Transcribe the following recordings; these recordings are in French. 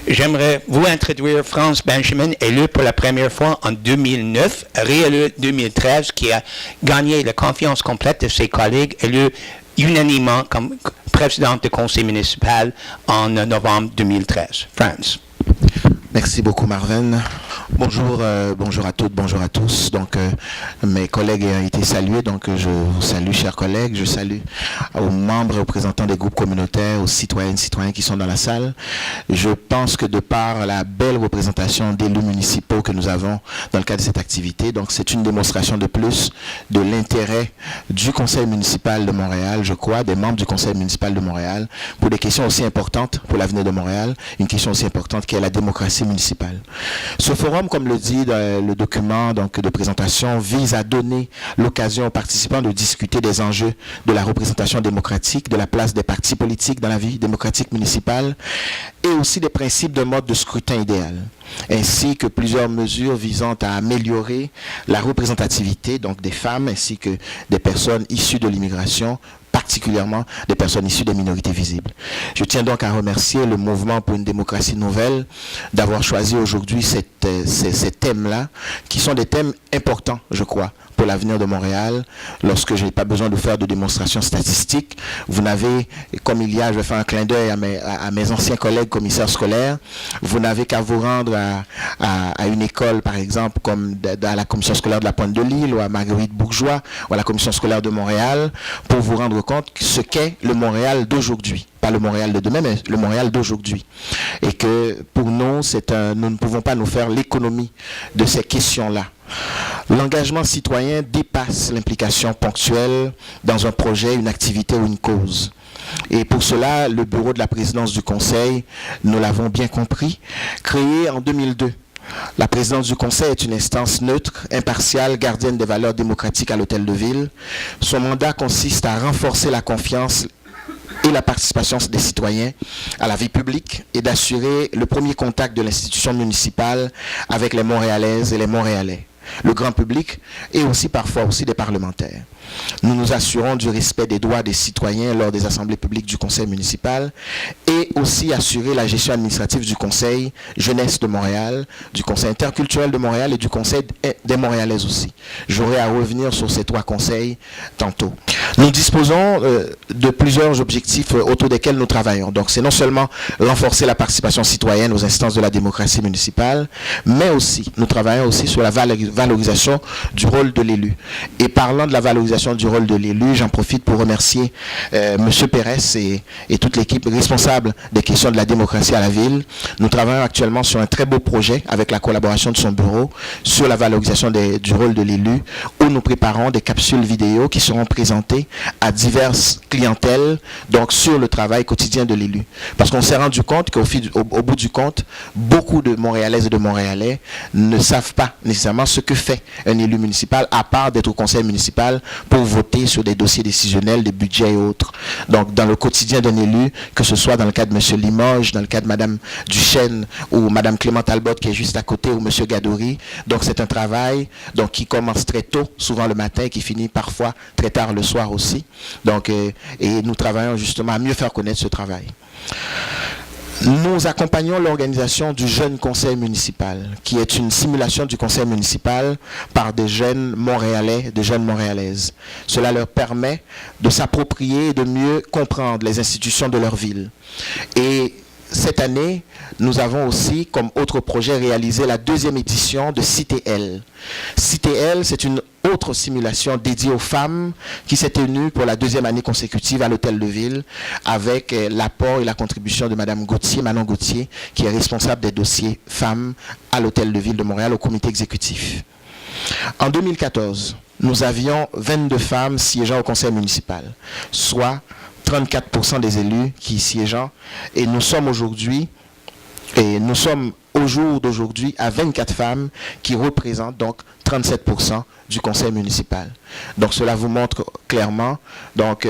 J'aimerais vous introduire France Benjamin, élu pour la première fois en 2009, réélu 2013, qui a gagné la confiance complète de ses collègues, élu unanimement comme présidente du conseil municipal en novembre 2013. France. Merci beaucoup, Marvin. Bonjour, bonjour à toutes, bonjour à tous. Donc, mes collègues ont été salués, donc je vous salue, chers collègues. Je salue aux membres et représentants des groupes communautaires, aux citoyennes et citoyens qui sont dans la salle. Je pense que de par la belle représentation d'élus municipaux que nous avons dans le cadre de cette activité, donc c'est une démonstration de plus de l'intérêt du conseil municipal de Montréal, je crois, des membres du conseil municipal de Montréal, pour des questions aussi importantes pour l'avenir de Montréal, une question aussi importante qui est la démocratie municipale. Ce forum, comme le dit le document donc, de présentation, vise à donner l'occasion aux participants de discuter des enjeux de la représentation démocratique, de la place des partis politiques dans la vie démocratique municipale et aussi des principes de mode de scrutin idéal, ainsi que plusieurs mesures visant à améliorer la représentativité donc des femmes ainsi que des personnes issues de l'immigration, particulièrement des personnes issues des minorités visibles. Je tiens donc à remercier le Mouvement pour une démocratie nouvelle d'avoir choisi aujourd'hui ces thèmes-là, qui sont des thèmes importants, je crois, pour l'avenir de Montréal. Lorsque je n'ai pas besoin de faire de démonstrations statistiques, vous n'avez, comme il y a, je vais faire un clin d'œil à mes anciens collègues commissaires scolaires, vous n'avez qu'à vous rendre à une école, par exemple, comme à la commission scolaire de la Pointe-de-l'Île, ou à Marguerite Bourgeois, ou à la commission scolaire de Montréal, pour vous rendre compte ce qu'est le Montréal d'aujourd'hui. Pas le Montréal de demain, mais le Montréal d'aujourd'hui. Et que pour nous, nous ne pouvons pas nous faire l'économie de ces questions-là. L'engagement citoyen dépasse l'implication ponctuelle dans un projet, une activité ou une cause. Et pour cela, le bureau de la présidence du Conseil, nous l'avons bien compris, créé en 2002. La présidence du Conseil est une instance neutre, impartiale, gardienne des valeurs démocratiques à l'Hôtel de Ville. Son mandat consiste à renforcer la confiance et la participation des citoyens à la vie publique et d'assurer le premier contact de l'institution municipale avec les Montréalaises et les Montréalais, le grand public et aussi parfois aussi des parlementaires. Nous nous assurons du respect des droits des citoyens lors des assemblées publiques du conseil municipal et aussi assurer la gestion administrative du conseil jeunesse de Montréal, du conseil interculturel de Montréal et du conseil des Montréalaises aussi. J'aurai à revenir sur ces trois conseils tantôt. Nous disposons de plusieurs objectifs autour desquels nous travaillons. Donc c'est non seulement renforcer la participation citoyenne aux instances de la démocratie municipale, mais aussi, nous travaillons aussi sur la valorisation du rôle de l'élu. Et parlant de la valorisation du rôle de l'élu, j'en profite pour remercier M. Pérez et toute l'équipe responsable des questions de la démocratie à la ville. Nous travaillons actuellement sur un très beau projet avec la collaboration de son bureau sur la valorisation du rôle de l'élu, où nous préparons des capsules vidéo qui seront présentées à diverses clientèles, donc sur le travail quotidien de l'élu. Parce qu'on s'est rendu compte qu'au bout du compte, beaucoup de Montréalaises et de Montréalais ne savent pas nécessairement ce que fait un élu municipal, à part d'être au conseil municipal pour voter sur des dossiers décisionnels, des budgets et autres. Donc, dans le quotidien d'un élu, que ce soit dans le cas de M. Limoges, dans le cas de Mme Duchesne ou Mme Clément Albot qui est juste à côté, ou M. Gadouri. Donc, c'est un travail qui commence très tôt, souvent le matin, et qui finit parfois très tard le soir aussi. Donc, et nous travaillons justement à mieux faire connaître ce travail. Nous accompagnons l'organisation du Jeune Conseil municipal, qui est une simulation du conseil municipal par des jeunes Montréalais, des jeunes Montréalaises. Cela leur permet de s'approprier et de mieux comprendre les institutions de leur ville. Et cette année, nous avons aussi, comme autre projet, réalisé la 2e édition de CITL. CITL, c'est une autre simulation dédiée aux femmes qui s'est tenue pour la 2e année consécutive à l'Hôtel de Ville avec l'apport et la contribution de Mme Gauthier, Manon Gauthier, qui est responsable des dossiers femmes à l'Hôtel de Ville de Montréal au comité exécutif. En 2014, nous avions 22 femmes siégeant au conseil municipal, soit 34% des élus qui siégeant, et nous sommes au jour d'aujourd'hui à 24 femmes qui représentent donc 37% du conseil municipal. Donc cela vous montre clairement donc,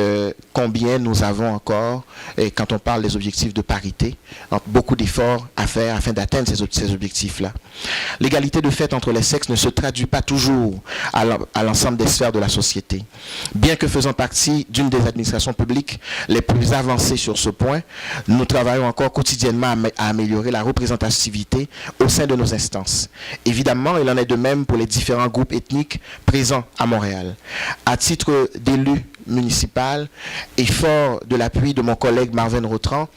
combien nous avons encore, et quand on parle des objectifs de parité, beaucoup d'efforts à faire afin d'atteindre ces objectifs-là. L'égalité de fait entre les sexes ne se traduit pas toujours à l'ensemble des sphères de la société. Bien que faisant partie d'une des administrations publiques les plus avancées sur ce point, nous travaillons encore quotidiennement à améliorer la représentativité au sein de nos instances. Évidemment, il en est de même pour les différents groupes ethniques présents à Montréal. À titre d'élu municipal et fort de l'appui de mon collègue Marvin Rotran,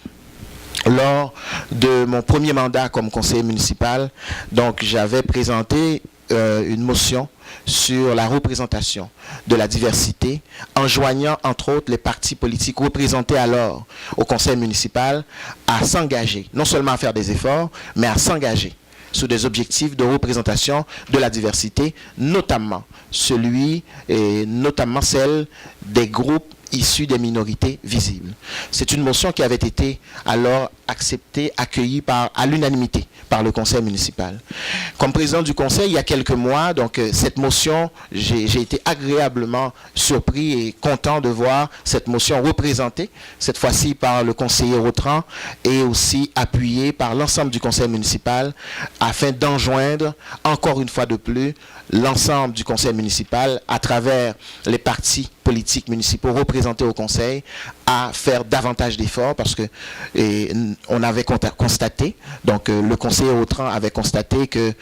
lors de mon premier mandat comme conseiller municipal, donc j'avais présenté une motion sur la représentation de la diversité, en joignant entre autres les partis politiques représentés alors au conseil municipal à s'engager, non seulement à faire des efforts, mais à s'engager sur des objectifs de représentation de la diversité, notamment celle des groupes issus des minorités visibles. C'est une motion qui avait été alors acceptée, accueillie à l'unanimité par le conseil municipal. Comme président du conseil, il y a quelques mois, donc cette motion, j'ai été agréablement surpris et content de voir cette motion représentée, cette fois-ci par le conseiller Rotran et aussi appuyée par l'ensemble du conseil municipal afin d'enjoindre encore une fois de plus l'ensemble du conseil municipal à travers les partis politiques municipaux représentés au conseil à faire davantage d'efforts parce que on avait constaté, donc le conseiller Autran avait constaté que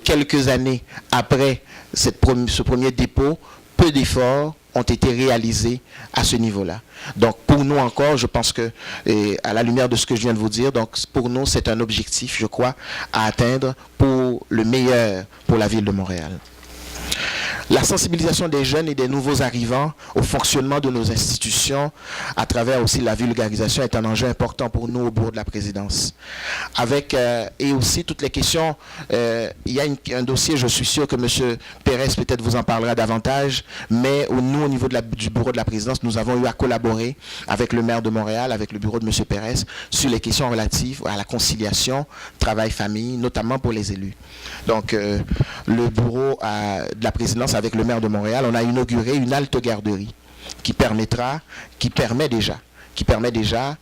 quelques années après ce premier dépôt, peu d'efforts ont été réalisés à ce niveau-là. Donc pour nous encore, je pense que, à la lumière de ce que je viens de vous dire, donc pour nous c'est un objectif, je crois, à atteindre pour le meilleur pour la ville de Montréal. La sensibilisation des jeunes et des nouveaux arrivants au fonctionnement de nos institutions à travers aussi la vulgarisation est un enjeu important pour nous au bureau de la présidence. Et aussi toutes les questions, il y a un dossier, je suis sûr que M. Pérez peut-être vous en parlera davantage, mais nous au niveau du bureau de la présidence, nous avons eu à collaborer avec le maire de Montréal, avec le bureau de M. Pérez, sur les questions relatives à la conciliation, travail-famille, notamment pour les élus. Donc le bureau de la présidence avec le maire de Montréal, on a inauguré une halte garderie qui permet déjà,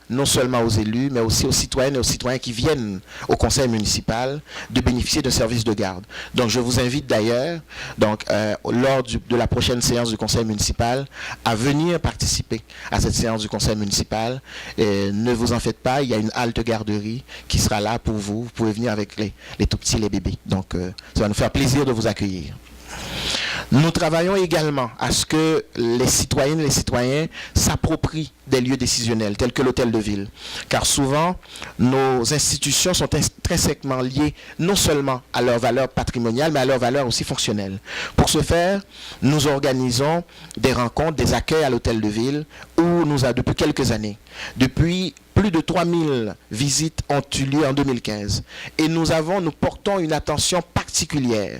non sseulement aux élus, mais aussi aux citoyennes et aux citoyens qui viennent au conseil municipal de bénéficier d'un service de garde. Donc je vous invite d'ailleurs, lors de la prochaine séance du conseil municipal, à venir participer à cette séance du conseil municipal. Ne vous en faites pas, il y a une halte garderie qui sera là pour vous. Vous pouvez venir avec les tout petits, les bébés. Donc ça va nous faire plaisir de vous accueillir. Nous travaillons également à ce que les citoyennes et les citoyens s'approprient des lieux décisionnels, tels que l'hôtel de ville. Car souvent, nos institutions sont intrinsèquement liées non seulement à leur valeur patrimoniale, mais à leur valeur aussi fonctionnelle. Pour ce faire, nous organisons des rencontres, des accueils à l'hôtel de ville, où depuis quelques années, depuis plus de 3000 visites ont eu lieu en 2015. Et nous portons une attention particulière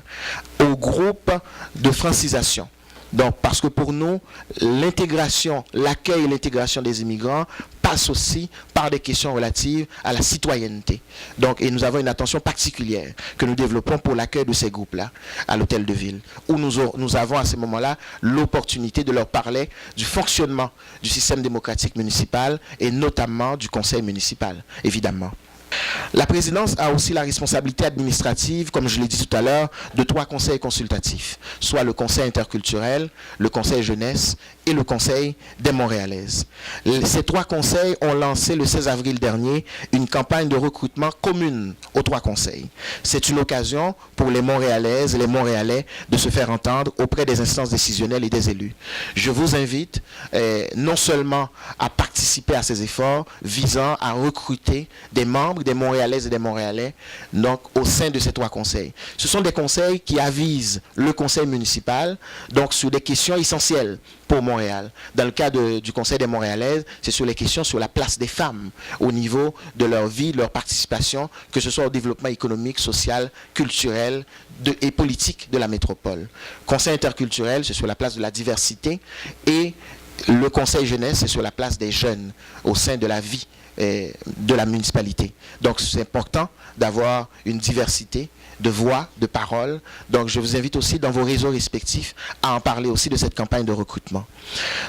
au groupe de francisation. Donc, parce que pour nous, l'accueil et l'intégration des immigrants passe aussi par des questions relatives à la citoyenneté. Donc, et nous avons une attention particulière que nous développons pour l'accueil de ces groupes-là à l'hôtel de ville, où nous avons à ce moment-là l'opportunité de leur parler du fonctionnement du système démocratique municipal et notamment du conseil municipal, évidemment. La présidence a aussi la responsabilité administrative, comme je l'ai dit tout à l'heure, de 3 conseils consultatifs, soit le conseil interculturel, le conseil jeunesse et le conseil des Montréalaises. Ces 3 conseils ont lancé le 16 avril dernier une campagne de recrutement commune aux 3 conseils. C'est une occasion pour les Montréalaises et les Montréalais de se faire entendre auprès des instances décisionnelles et des élus. Je vous invite non seulement à participer à ces efforts visant à recruter des membres, des Montréalaises et des Montréalais, donc au sein de ces 3 conseils. Ce sont des conseils qui avisent le conseil municipal, donc sur des questions essentielles pour Montréal. Dans le cas du conseil des Montréalaises, c'est sur les questions sur la place des femmes au niveau de leur vie, de leur participation, que ce soit au développement économique, social, culturel et politique de la métropole. Conseil interculturel, c'est sur la place de la diversité et le conseil jeunesse, c'est sur la place des jeunes au sein de la vie de la municipalité. Donc c'est important d'avoir une diversité de voix, de paroles. Donc je vous invite aussi dans vos réseaux respectifs à en parler aussi de cette campagne de recrutement.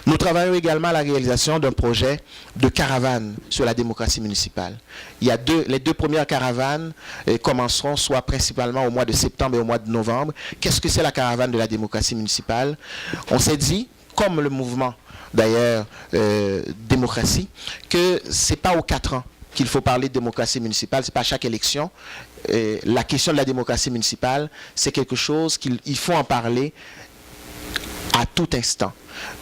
Nous travaillons également à la réalisation d'un projet de caravane sur la démocratie municipale. Les deux premières caravanes commenceront soit principalement au mois de septembre et au mois de novembre. Qu'est-ce que c'est la caravane de la démocratie municipale? On s'est dit, comme le mouvement d'ailleurs démocratie, que ce n'est pas aux 4 ans qu'il faut parler de démocratie municipale, ce n'est pas à chaque élection. La question de la démocratie municipale, c'est quelque chose qu'il faut en parler à tout instant.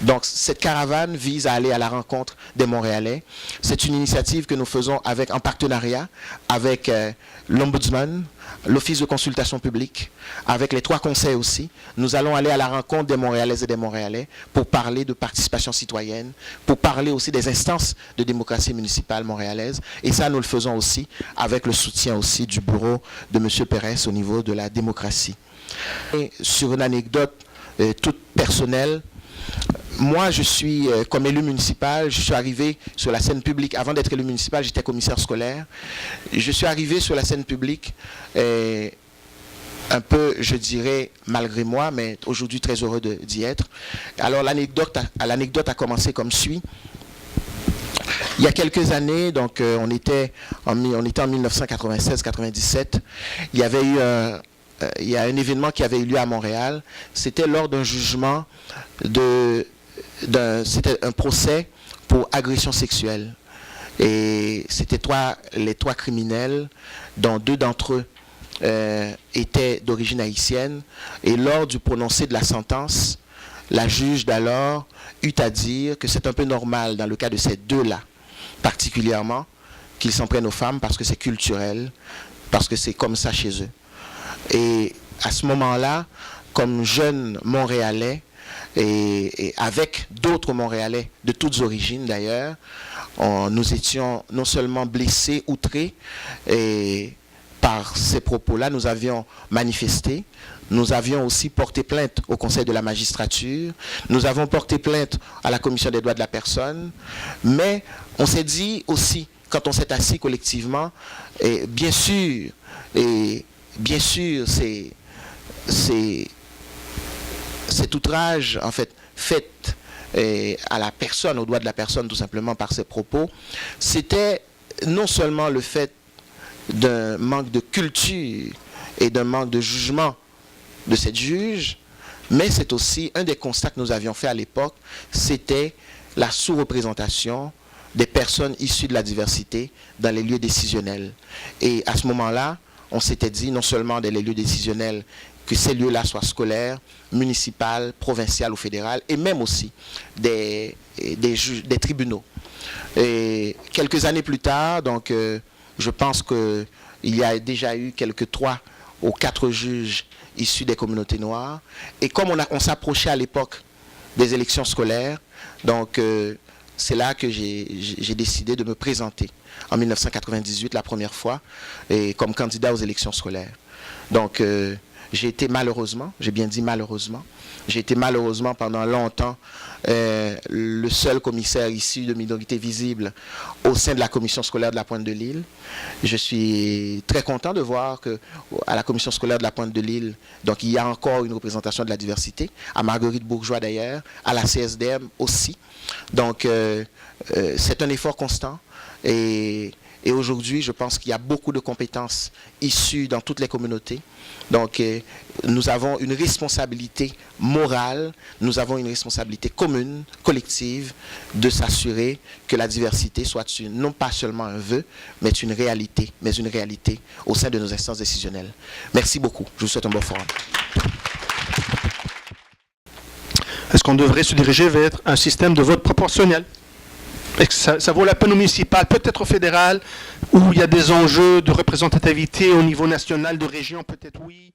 Donc, cette caravane vise à aller à la rencontre des Montréalais. C'est une initiative que nous faisons en partenariat avec l'Ombudsman, l'Office de consultation publique, avec les 3 conseils aussi. Nous allons aller à la rencontre des Montréalaises et des Montréalais pour parler de participation citoyenne, pour parler aussi des instances de démocratie municipale montréalaise. Et ça, nous le faisons aussi avec le soutien aussi du bureau de M. Pérez au niveau de la démocratie. Et sur une anecdote toute personnelle, moi, je suis, comme élu municipal, je suis arrivé sur la scène publique. Avant d'être élu municipal, j'étais commissaire scolaire. Je suis arrivé sur la scène publique, un peu, je dirais, malgré moi, mais aujourd'hui très heureux d'y être. Alors, l'anecdote a commencé comme suit. Il y a quelques années, donc on était en 1996-97, il y avait eu il y a un événement qui avait eu lieu à Montréal. C'était lors d'un jugement c'était un procès pour agression sexuelle. Et c'était les 3 criminels, dont 2 d'entre eux étaient d'origine haïtienne. Et lors du prononcé de la sentence, la juge d'alors eut à dire que c'est un peu normal dans le cas de ces 2-là, particulièrement, qu'ils s'en prennent aux femmes parce que c'est culturel, parce que c'est comme ça chez eux. Et à ce moment-là, comme jeune Montréalais, et avec d'autres Montréalais de toutes origines d'ailleurs, nous étions non seulement blessés, outrés, et par ces propos-là, nous avions manifesté, nous avions aussi porté plainte au Conseil de la magistrature, nous avons porté plainte à la Commission des droits de la personne, mais on s'est dit aussi, quand on s'est assis collectivement, et bien sûr, cet outrage, en fait, fait à la personne, au droit de la personne, tout simplement par ses propos, c'était non seulement le fait d'un manque de culture et d'un manque de jugement de cette juge, mais c'est aussi un des constats que nous avions fait à l'époque, c'était la sous-représentation des personnes issues de la diversité dans les lieux décisionnels. Et à ce moment-là, on s'était dit, non seulement dans les lieux décisionnels, que ces lieux-là soient scolaires, municipaux, provinciaux ou fédéraux, et même aussi des tribunaux. Et quelques années plus tard, donc, je pense qu'il y a déjà eu quelques 3 ou 4 juges issus des communautés noires. Et comme on s'approchait à l'époque des élections scolaires, donc c'est là que j'ai décidé de me présenter en 1998, la première fois, et comme candidat aux élections scolaires. Donc, j'ai été malheureusement, j'ai bien dit malheureusement, j'ai été malheureusement pendant longtemps le seul commissaire issu de minorités visibles au sein de la commission scolaire de la Pointe-de-l'Île. Je suis très content de voir qu'à la commission scolaire de la Pointe-de-l'Île, donc il y a encore une représentation de la diversité, à Marguerite Bourgeois d'ailleurs, à la CSDM aussi. Donc c'est un effort constant et aujourd'hui, je pense qu'il y a beaucoup de compétences issues dans toutes les communautés. Donc, nous avons une responsabilité morale, nous avons une responsabilité commune, collective, de s'assurer que la diversité soit non pas seulement un vœu, mais une réalité au sein de nos instances décisionnelles. Merci beaucoup. Je vous souhaite un bon forum. Est-ce qu'on devrait se diriger vers un système de vote proportionnel? Est-ce que ça vaut la peine au municipal, peut-être au fédéral, où il y a des enjeux de représentativité au niveau national, de région, peut-être oui.